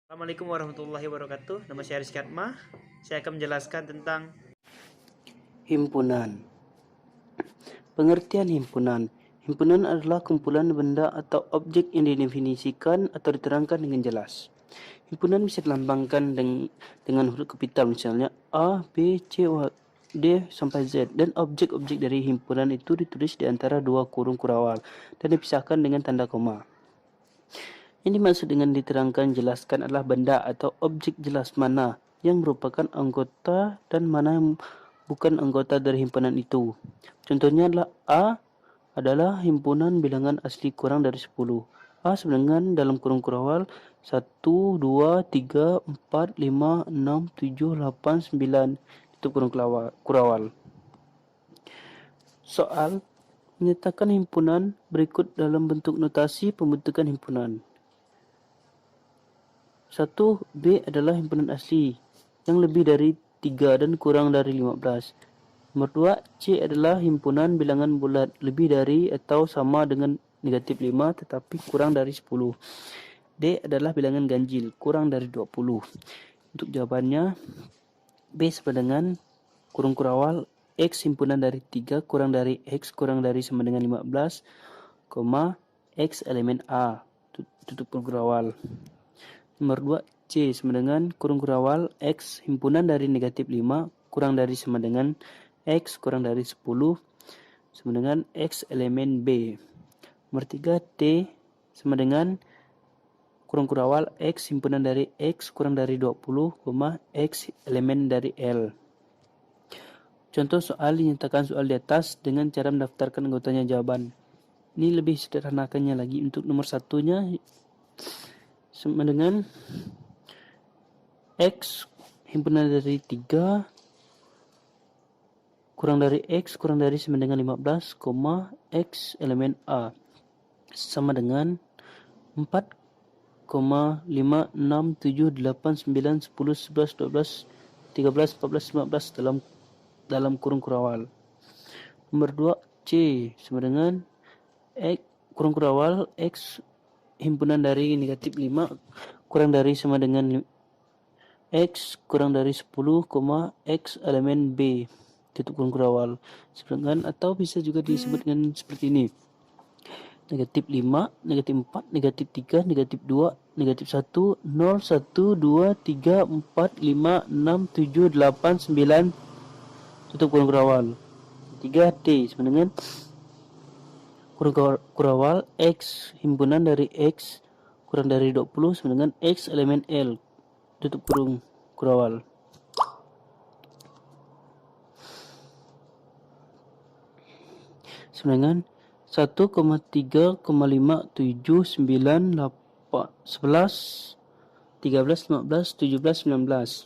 Assalamualaikum warahmatullahi wabarakatuh. Nama saya Rizky Atma. Saya akan menjelaskan tentang Himpunan. Pengertian himpunan. Himpunan adalah kumpulan benda atau objek yang didefinisikan atau diterangkan dengan jelas. Himpunan bisa dilambangkan dengan huruf kapital, misalnya A, B, C, D sampai Z, dan objek-objek dari himpunan itu ditulis di antara dua kurung kurawal dan dipisahkan dengan tanda koma. Yang dimaksud dengan diterangkan jelaskan adalah benda atau objek jelas mana yang merupakan anggota dan mana yang bukan anggota dari himpunan itu. Contohnya adalah A adalah himpunan bilangan asli kurang dari 10. A sebenarnya dalam kurung kurawal 1, 2, 3, 4, 5, 6, 7, 8, 9. Itu kurung kurawal. Soal menyatakan himpunan berikut dalam bentuk notasi pembentukan himpunan. 1. B adalah himpunan asli yang lebih dari 3 dan kurang dari 15. Nomor 2. C adalah himpunan bilangan bulat lebih dari atau sama dengan negatif 5 tetapi kurang dari 10. D adalah bilangan ganjil kurang dari 20. Untuk jawabannya, B sama dengan kurung kurawal X himpunan dari 3 kurang dari X kurang dari sama dengan 15, X elemen A, tutup kurung kurawal. Nomor 2, C sama dengan kurung kurawal X himpunan dari negatif 5 kurang dari sama dengan X kurang dari 10 sama dengan X elemen B. Nomor 3, D sama dengan kurung kurawal X himpunan dari X kurang dari 20, X elemen dari L. Contoh soal dinyatakan soal di atas dengan cara mendaftarkan anggotanya jawaban. Ini lebih sederhanakannya lagi. Untuk nomor satunya sama dengan X himpunan dari 3 kurang dari X kurang dari sama dengan 15, X elemen A sama dengan 4, 5, 6, 7, 8, 9, 10, 11, 12, 13, 14, 15 dalam kurung kurawal. Nomor 2, C sama dengan X kurung kurawal X himpunan dari negatif 5 kurang dari sama dengan X kurang dari 10, X elemen B tutup kurung kurawal. Sedangkan atau bisa juga disebut dengan seperti ini. Negatif 5, negatif 4, negatif 3, negatif 2, negatif 1, 0, 1, 2, 3, 4, 5, 6, 7, 8, 9 tutup kurung kurawal. 3D sama dengan kurung kurawal X himpunan dari X kurang dari 20 sama dengan X elemen L tutup kurung kurawal. Sama dengan 1,3,579 11, 13, 15, 17, 19.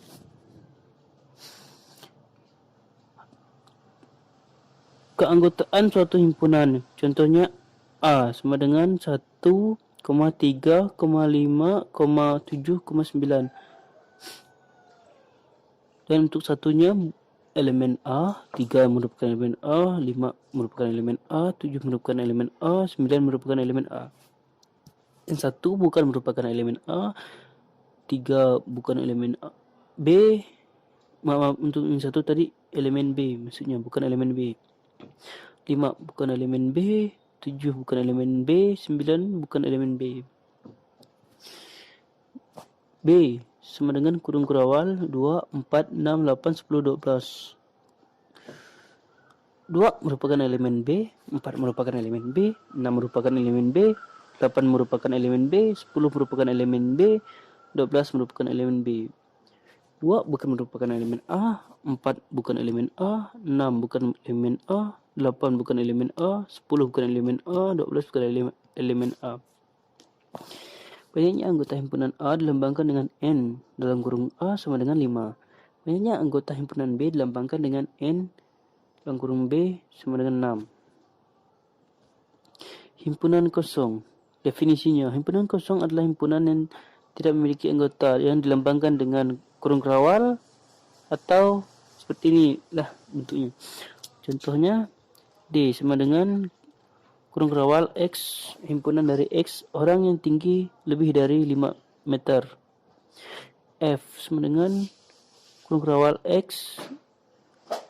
Keanggotaan suatu himpunan. Contohnya A sama dengan 1,3,5,7,9. Dan untuk satunya elemen A, 3 merupakan elemen A, 5 merupakan elemen A, 7 merupakan elemen A, 9 merupakan elemen A. Dan 1 bukan merupakan elemen A, 3 bukan elemen A, B, maaf untuk yang 1 tadi elemen B, maksudnya bukan elemen B. 5 bukan elemen B, 7 bukan elemen B, 9 bukan elemen B. B sama dengan kurung kurawal 2, 4, 6, 8, 10, 12. 2 merupakan elemen B, 4 merupakan elemen B, 6 merupakan elemen B, 8 merupakan elemen B, 10 merupakan elemen B, 12 merupakan elemen B. 2 bukan merupakan elemen A, 4 bukan elemen A, 6 bukan elemen A, 8 bukan elemen A, 10 bukan elemen A, 12 bukan elemen A. Banyaknya anggota himpunan A dilambangkan dengan N dalam kurung A sama dengan 5. Banyaknya anggota himpunan B dilambangkan dengan N dalam kurung B sama dengan 6. Himpunan kosong. Definisinya, himpunan kosong adalah himpunan yang tidak memiliki anggota yang dilambangkan dengan kurung kurawal atau seperti ini lah bentuknya. Contohnya D sama dengan kurung kurawal X himpunan dari X orang yang tinggi lebih dari 5 meter. F sama dengan kurung kerawal X,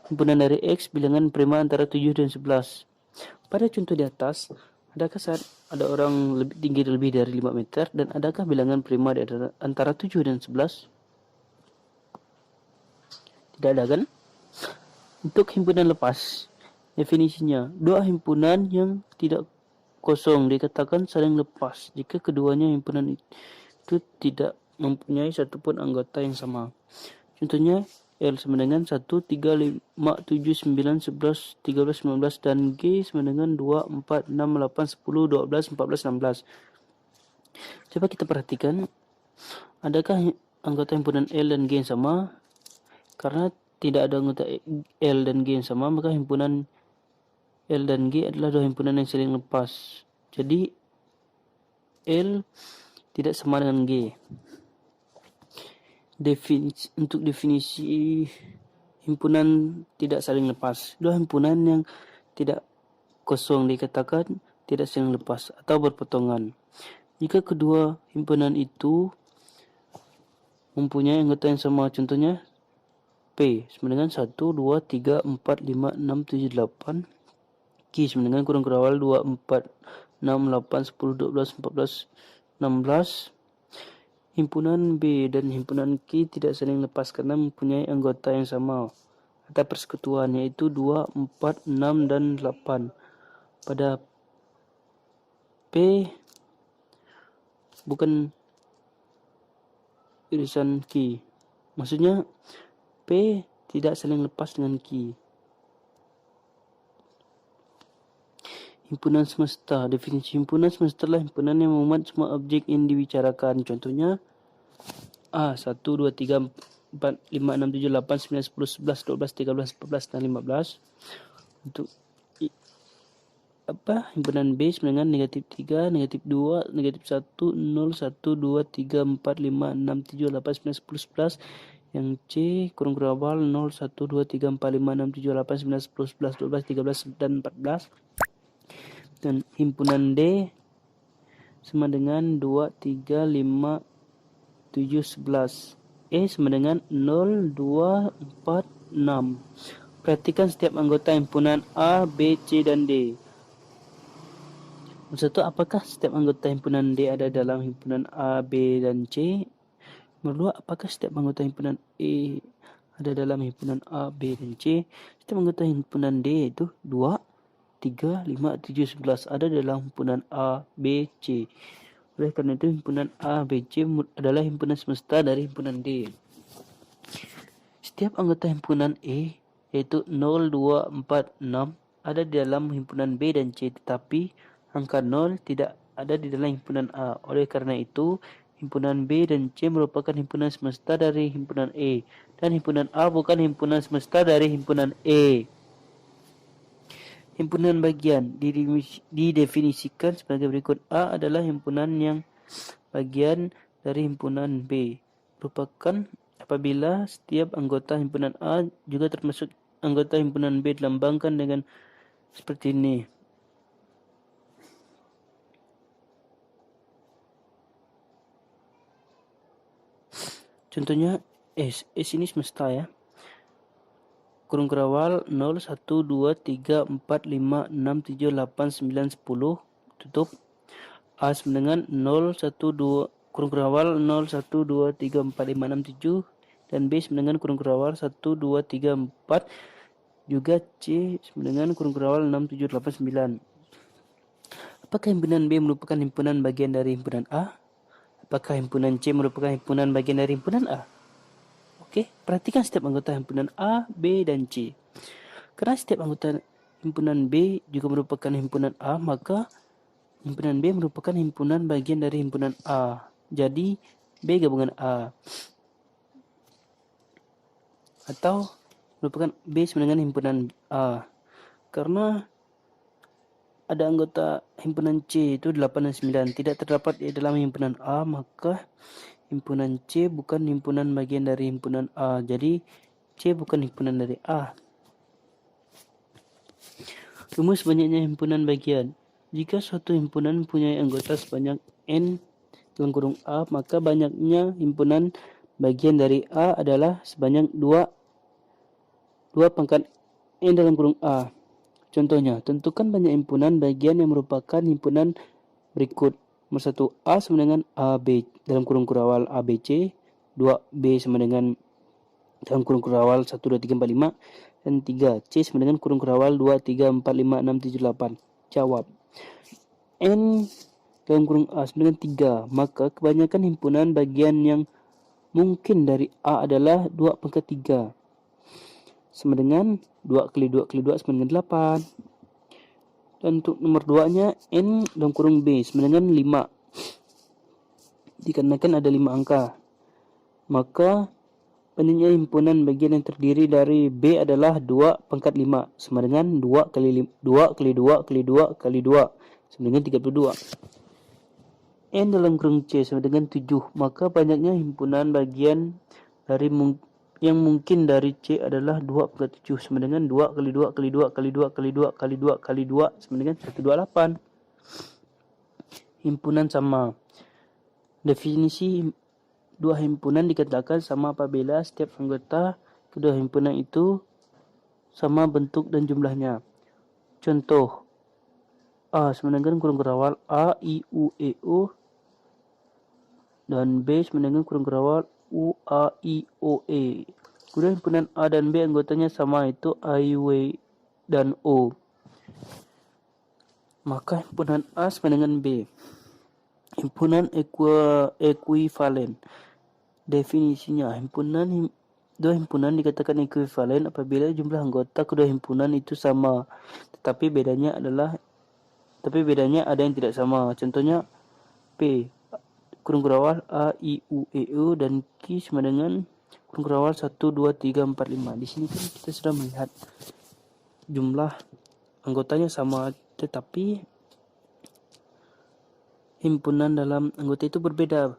himpunan dari X bilangan prima antara 7 dan 11. Pada contoh di atas, adakah saat ada orang lebih tinggi lebih dari 5 meter dan adakah bilangan prima di antara 7 dan 11? Tidak ada kan? Untuk himpunan lepas, definisinya, dua himpunan yang tidak kosong dikatakan saling lepas jika keduanya himpunan itu tidak mempunyai satupun anggota yang sama. Contohnya, L sama dengan 1, 3, 5, 7, 9, 11, 13, 19 dan G sama dengan 2, 4, 6, 8, 10, 12, 14, 16. Coba kita perhatikan, adakah anggota himpunan L dan G yang sama? Karena tidak ada anggota L dan G yang sama, maka himpunan L dan G adalah dua himpunan yang saling lepas. Jadi L tidak sama dengan G. Untuk definisi himpunan tidak saling lepas, dua himpunan yang tidak kosong dikatakan tidak saling lepas atau berpotongan jika kedua himpunan itu mempunyai anggota yang sama. Contohnya P sama dengan 1, 2, 3, 4, 5, 6, 7, 8. Q sama dengan kurung kerawal 2, 4, 6, 8, 10, 12, 14, 16. Himpunan B dan himpunan Q tidak saling lepas karena mempunyai anggota yang sama atau persekutuan, yaitu 2, 4, 6, dan 8. Pada P bukan irisan Q. Maksudnya P tidak saling lepas dengan Q. Himpunan semesta. Definisi himpunan semesta adalah himpunan yang memuat semua objek yang dibicarakan. Contohnya A, 1, 2, 3, 4, 5, 6, 7, 8, 9, 10, 11, 12, 13, 14, dan 15. Untuk himpunan B sama dengan negatif 3, negatif 2, negatif 1, 0, 1, 2, 3, 4, 5, 6, 7, 8, 9, 10, 11. Yang C kurung kerawal 0, 1, 2, 3, 4, 5, 6, 7, 8, 9, 10, 11, 12, 13, dan 14. Dan himpunan D sama dengan 2, 3, 5, 7, 11. E sama dengan 0, 2, 4, 6. Perhatikan setiap anggota himpunan A, B, C, dan D. Nomor 1, apakah setiap anggota himpunan D ada dalam himpunan A, B, dan C? Nomor 2, apakah setiap anggota himpunan E ada dalam himpunan A, B, dan C? Setiap anggota himpunan D itu 2, 3, 5, 7, 11 ada dalam himpunan A, B, C. Oleh karena itu himpunan A, B, C adalah himpunan semesta dari himpunan D. Setiap anggota himpunan E yaitu 0, 2, 4, 6 ada di dalam himpunan B dan C, tetapi angka 0 tidak ada di dalam himpunan A. Oleh karena itu himpunan B dan C merupakan himpunan semesta dari himpunan E, dan himpunan A bukan himpunan semesta dari himpunan E. Himpunan bagian didefinisikan sebagai berikut. A adalah himpunan yang bagian dari himpunan B, merupakan apabila setiap anggota himpunan A juga termasuk anggota himpunan B dilambangkan dengan seperti ini. Contohnya S ini semesta ya. Kurung kerawal 0, 1, 2, 3, 4, 5, 6, 7, 8, 9, 10. Tutup. A sama dengan 0, 1, 2, kurung kerawal 0, 1, 2, 3, 4, 5, 6, 7. Dan B sama dengan kurung kerawal 1, 2, 3, 4. Juga C sama dengan kurung kerawal 6, 7, 8, 9. Apakah himpunan B merupakan himpunan bagian dari himpunan A? Apakah himpunan C merupakan himpunan bagian dari himpunan A? Oke, perhatikan setiap anggota himpunan A, B, dan C. Karena setiap anggota himpunan B juga merupakan himpunan A, maka himpunan B merupakan himpunan bagian dari himpunan A. Jadi, B gabungan A. Atau merupakan B sama dengan himpunan A. Karena ada anggota himpunan C itu 8 dan 9 tidak terdapat di dalam himpunan A, maka himpunan C bukan himpunan bagian dari himpunan A. Jadi C bukan himpunan dari A. Rumus banyaknya himpunan bagian. Jika suatu himpunan mempunyai anggota sebanyak N dalam kurung A, maka banyaknya himpunan bagian dari A adalah sebanyak 2 pangkat N dalam kurung A. Contohnya, tentukan banyak himpunan bagian yang merupakan himpunan berikut. Nomor 1, A sama dengan AB dalam kurung kurawal ABC, 2 B sama dengan dalam kurung kurawal 1, 2, 3, 4, 5, dan 3 C sama dengan kurung kurawal 2, 3, 4, 5, 6, 7, 8. Jawab. N dalam kurung A sama dengan 3, maka kebanyakan himpunan bagian yang mungkin dari A adalah 2 pangkat 3 sama dengan 2 kali 2 kali 2 sama dengan 8. Dan untuk nomor 2 nya N dalam kurung B sama dengan 5, dikarenakan ada 5 angka, maka banyaknya himpunan bagian yang terdiri dari B adalah 2 pangkat 5 sama dengan 2 kali 2 kali 2 kali 2 kali 2 sama dengan 32. N dalam kurung C sama dengan 7, maka banyaknya himpunan bagian dari yang mungkin dari C adalah 2 pangkat 7 sama dengan 2 kali 2 kali 2 kali 2 kali 2 kali 2 kali 2 sama dengan 128. Himpunan sama. Definisi dua himpunan dikatakan sama apabila setiap anggota kedua himpunan itu sama bentuk dan jumlahnya. Contoh, A sama dengan kurung kurawal A, I, U, E, O, dan B sama dengan kurung kurawal U, A, I, O, E. Kedua himpunan A dan B anggotanya sama, itu A, I, W, dan O. Maka himpunan A sama dengan B. Himpunan ekuivalen. Definisinya, dua himpunan dikatakan ekuivalen apabila jumlah anggota kedua himpunan itu sama, tetapi bedanya ada yang tidak sama. Contohnya P kurung kurawal A, I, U, E, O, dan Q sama dengan kurung kurawal 1, 2, 3, 4, 5. Di sini kan kita sudah melihat jumlah anggotanya sama, tetapi himpunan dalam anggota itu berbeda.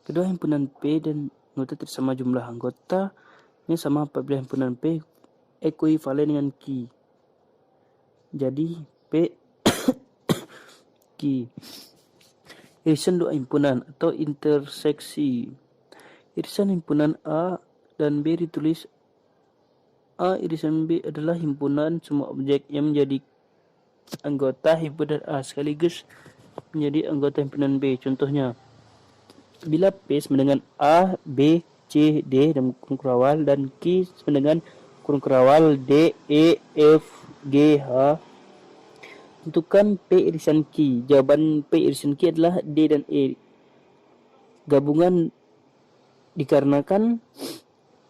Kedua himpunan P dan anggota tidak sama jumlah anggotanya sama apabila himpunan P ekuivalen dengan Q. Jadi P Q. Irisan dua himpunan atau interseksi. Irisan himpunan A dan B ditulis A irisan B adalah himpunan semua objek yang menjadi anggota himpunan A sekaligus menjadi anggota himpunan B. Contohnya, bila P sama dengan A, B, C, D dalam kurung kurawal dan Q sama dengan kurung kurawal D, E, F, G, H, tentukan P irisan Q. Jawaban P irisan Q adalah D dan E. Gabungan dikarenakan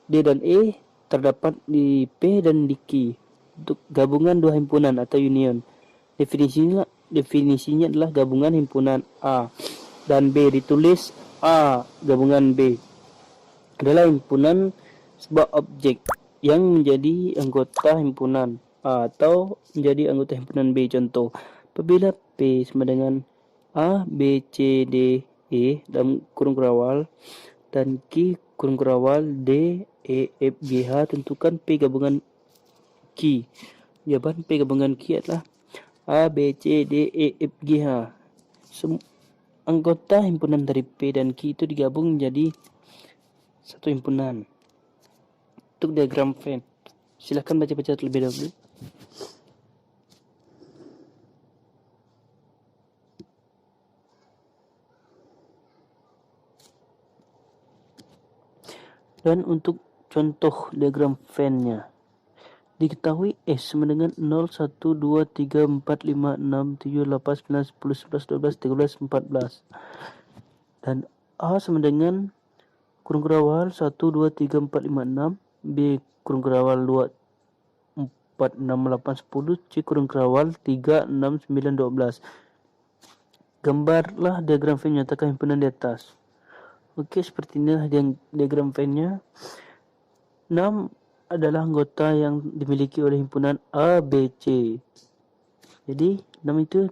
D dan E terdapat di P dan di Q. Untuk gabungan dua himpunan atau union, definisinya adalah gabungan himpunan A dan B ditulis A gabungan B adalah himpunan sebuah objek yang menjadi anggota himpunan A atau menjadi anggota himpunan B. Contoh, apabila P sama dengan A, B, C, D, E dalam kurung kurawal dan Q kurung kurawal D, E, F, G, H, tentukan P gabungan Q. Jawaban P gabungan Q adalah A, B, C, D, E, F, G, H. Anggota himpunan dari P dan Q itu digabung menjadi satu himpunan. Untuk diagram Venn, silahkan baca-baca terlebih dahulu. Dan untuk contoh diagram Venn-nya, diketahui S sama dengan 0, 1, 2, 3, 4, 5, 6, 7, 8, 9, 10, 11, 12, 13, 14. Dan A sama dengan kurung kurawal 1, 2, 3, 4, 5, 6. B kurung kurawal 2, 4, 6, 8, 10. C kurung kurawal 3, 6, 9, 12. Gambarlah diagram Venn nyatakan himpunan di atas. Oke, seperti inilah diagram Venn-nya. 6 adalah anggota yang dimiliki oleh himpunan A, B, C. Jadi 6 itu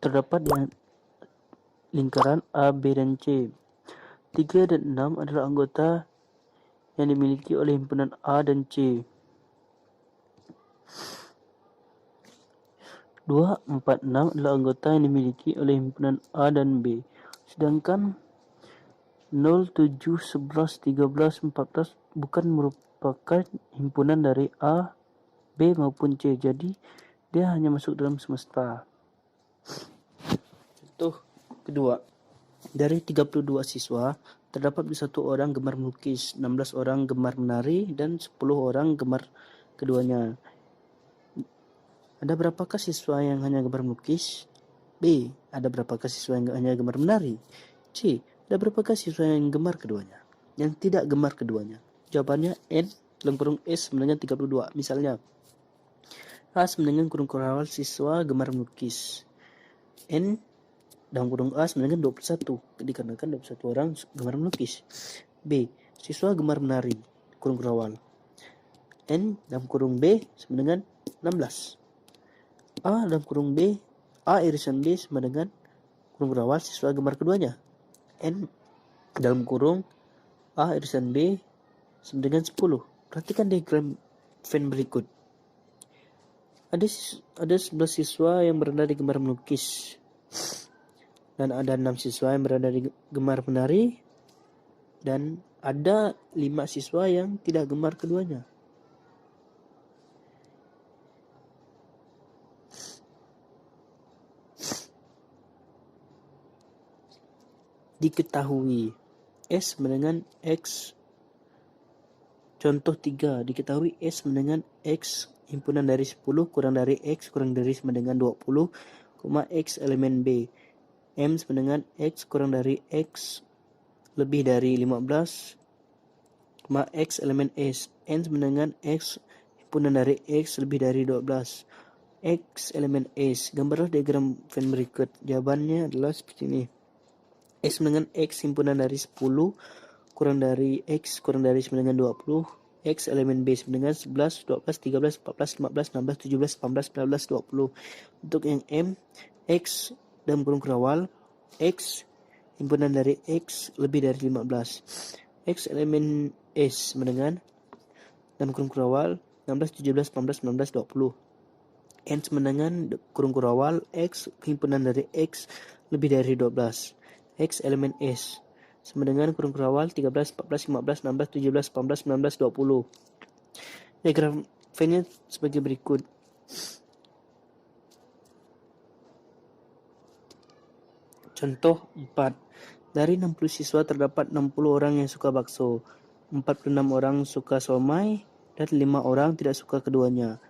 terdapat di lingkaran A, B, dan C. 3 dan 6 adalah anggota yang dimiliki oleh himpunan A dan C. 2, 4, 6 adalah anggota yang dimiliki oleh himpunan A dan B. Sedangkan 0, 7, 11, 13, 14 bukan merupakan himpunan dari A, B maupun C. Jadi dia hanya masuk dalam semesta. Contoh kedua, dari 32 siswa terdapat 1 orang gemar melukis, 16 orang gemar menari, dan 10 orang gemar keduanya. Ada berapakah siswa yang hanya gemar melukis? B. Ada berapakah siswa yang hanya gemar menari? C. Ada berapakah siswa yang gemar keduanya? Yang tidak gemar keduanya? Jawabannya N dalam kurung S sama dengan 32. Misalnya, A sama dengan kurung awal siswa gemar melukis. N dalam kurung A sama dengan 21, dikarenakan 21 orang gemar melukis. B. Siswa gemar menari, kurung awal. N dalam kurung B sama dengan 16. A dalam kurung B, A irisan B sama dengan kurung awal siswa gemar keduanya. N dalam kurung A irisan B sama dengan 10. Perhatikan diagram Venn berikut. Ada 11 siswa yang berada di gemar melukis, dan ada 6 siswa yang berada di gemar menari, dan ada 5 siswa yang tidak gemar keduanya. Diketahui S sama dengan X. Contoh 3, diketahui S sama dengan X himpunan dari 10 kurang dari X kurang dari sama dengan 20, X elemen B. M sama dengan X kurang dari X lebih dari 15, X elemen S. N sama dengan X himpunan dari X lebih dari 12, X elemen S. Gambarlah diagram Venn berikut. Jawabannya adalah seperti ini. S dengan X himpunan dari 10 kurang dari X kurang dari sama dengan 20, X elemen B sama dengan 11, 12, 13, 14, 15, 16, 17, 18, 19, 20. Untuk yang M, X dalam kurung awal, X himpunan dari X lebih dari 15, X elemen S sama dengan dalam kurung awal 16, 17, 18, 19, 20. N sama dengan kurung awal X himpunan dari X lebih dari 12, X elemen S sama dengan kurung awal 13, 14, 15, 16, 17, 18, 19, 20. Diagram Venn-nya sebagai berikut. Contoh 4. Dari 60 siswa terdapat 60 orang yang suka bakso, 46 orang suka somai, dan 5 orang tidak suka keduanya.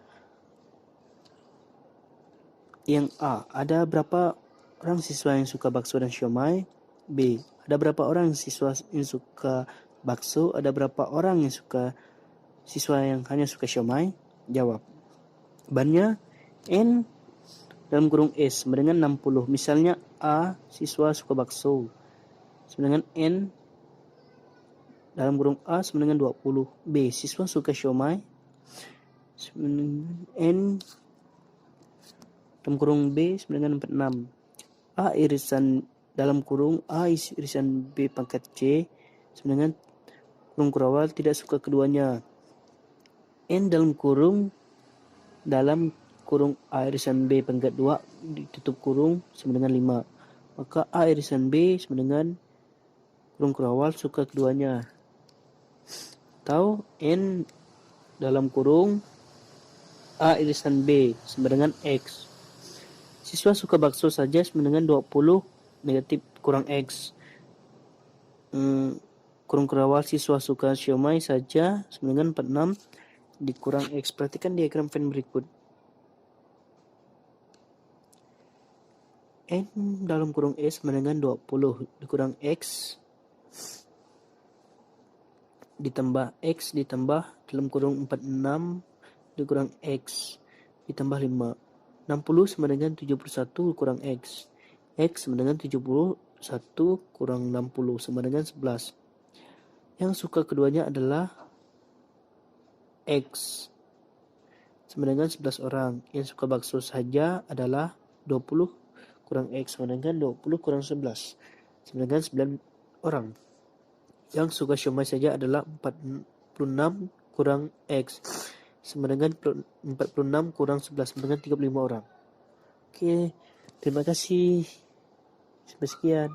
Yang A, ada berapa orang siswa yang suka bakso dan siomay? B, ada berapa orang siswa yang suka bakso? Ada berapa orang yang suka siswa yang hanya suka siomay? Jawab. Bannya N dalam kurung S sama dengan 60. Misalnya A, siswa suka bakso, sama dengan N dalam kurung A sama dengan 20. B, siswa suka siomay, sama dengan N dalam kurung B sama dengan 46. A irisan dalam kurung A irisan B pangkat C sama dengan kurung kurawal tidak suka keduanya. N dalam kurung A irisan B pangkat 2 ditutup kurung sama dengan 5. Maka A irisan B sama dengan kurung kurawal suka keduanya. Atau N dalam kurung A irisan B sama dengan X. Siswa suka bakso saja sama dengan 20 negatif kurang X. Kurung kerawal siswa suka siomay saja sama dengan 46 dikurang X. Perhatikan diagram Venn berikut. N dalam kurung S sama dengan 20 dikurang X ditambah X ditambah dalam kurung 46 dikurang X ditambah 5. 60 sama dengan 71 kurang X. X sama dengan 71 kurang 60 sama dengan 11. Yang suka keduanya adalah X sama dengan 11 orang. Yang suka bakso saja adalah 20 kurang X sama dengan 20 kurang 11 sama dengan 9 orang. Yang suka siomay saja adalah 46 kurang X sama dengan 46 kurang 11 sama dengan 35 orang. Oke, terima kasih. Sampai sekian.